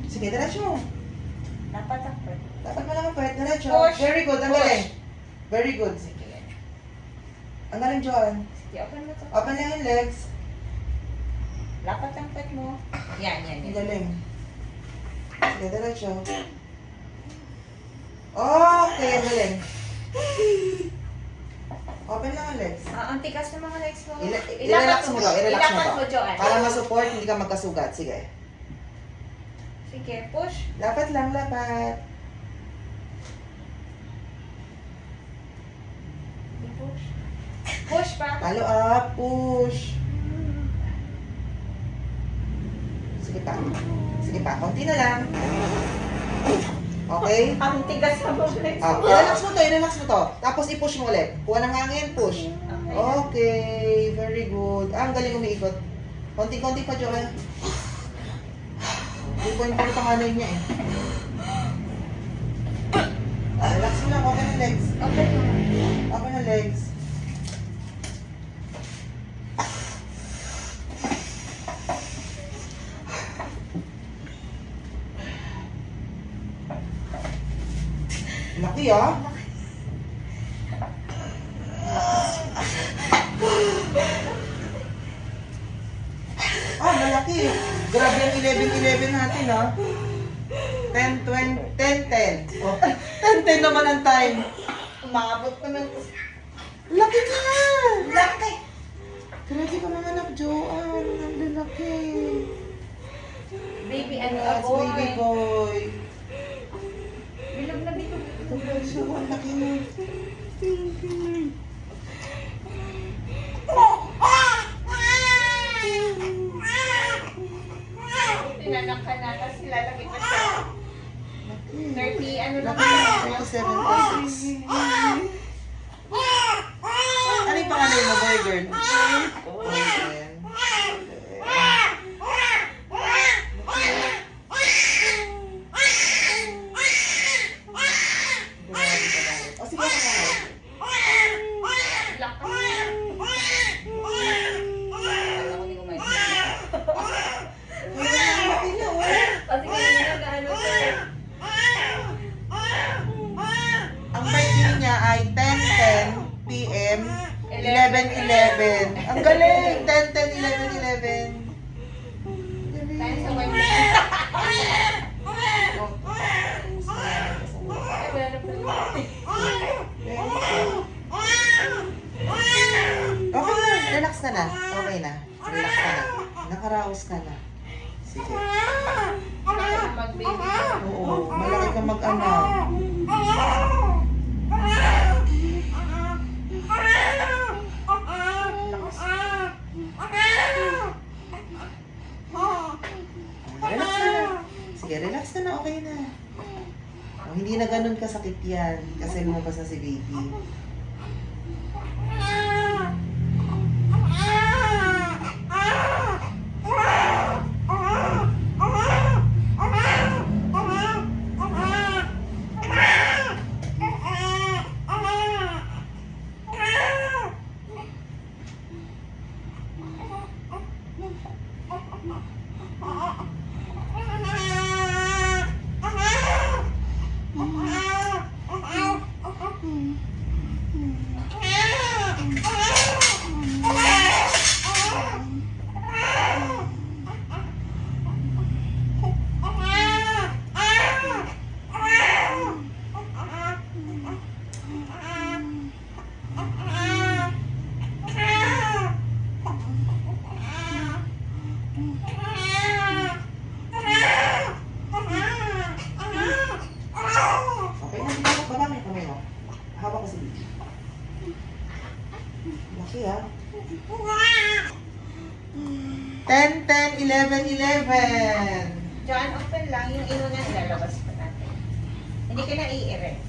Sige, diretso. Dapat ang pwede. Dapat mo naman pwede, diretso. Push. Very good, ang Push. galing. Very good. Sige. Ang galing, Joan. Sige, open mo to. Open lang yung legs. Dapat ang pwede mo. Yan, yan, Ang yan. galing. Sige, diretso. Okay, ang galing. Open lang ang legs. Ang tikas ng mga legs mo. I-relax mo daw, i-relax mo Ilapat daw. mo, Joanne. Para ma-support, hindi ka magkasugat. Sige. Sige, push. Lapat lang, lapat. Push. Push pa. Follow up, push. Sige pa. Sige pa, konti na lang. Okay? Ang tigas ng mga legs Ah, mo. i-relax mo to, i-relax mo to. Tapos i-push mo ulit. Kuha ng hangin, push. Okay. Okay, very good. Ah, ang galing umiikot. Konti-konti pa, Joel. 3.4 panganay niya eh. Ah, relax mo lang, open ang legs. Okay. Open ang legs. Laki ah. Ah, malaki. Grabe yung 11-11 natin ah. 10, 20, 10, 10. Oh, 10, 10 naman ang time. Umabot pa ng... Laki niya! Laki! Grabe ka mga anak, Joanne. Ang lalaki. Baby, ano That's boy? baby boy. Bilog na bilog. Ito ba siya? Ang laki niya. Tinanak ka na, tapos ilalagay pa siya. 30, ano lang Laki ba? niya. 37.6. Ano yung pangalan mo, boy girl? Ayan. Grabe ka lang. O sige, ako na. Lakas. Alam ko, hindi ko maintindihan. Ang laki niya, oh. Kasi kanina gaano siya. Ang birthday niya ay 10:10 p.m. 11:11. Ang galing! 10:10, 11:11. Tayo sa white. Ay, wala na pala. Okay na, relax ka na. Okay na. Relax ka na. Nakaraos ka na. Sige. Mag-baby. Oo, malaki ka mag-anak. Relax ka na. Sige, relax ka na. Okay na. Oh, hindi na ganun kasakit yan. Kasi lumabas na si baby. Okay na, hindi mo baba yung kamay mo. Hawak ko si baby. Laki ah. 10, 10, 11, 11. John, open lang. Yung inuna nilalabas pa natin. Hindi ka na i-erect.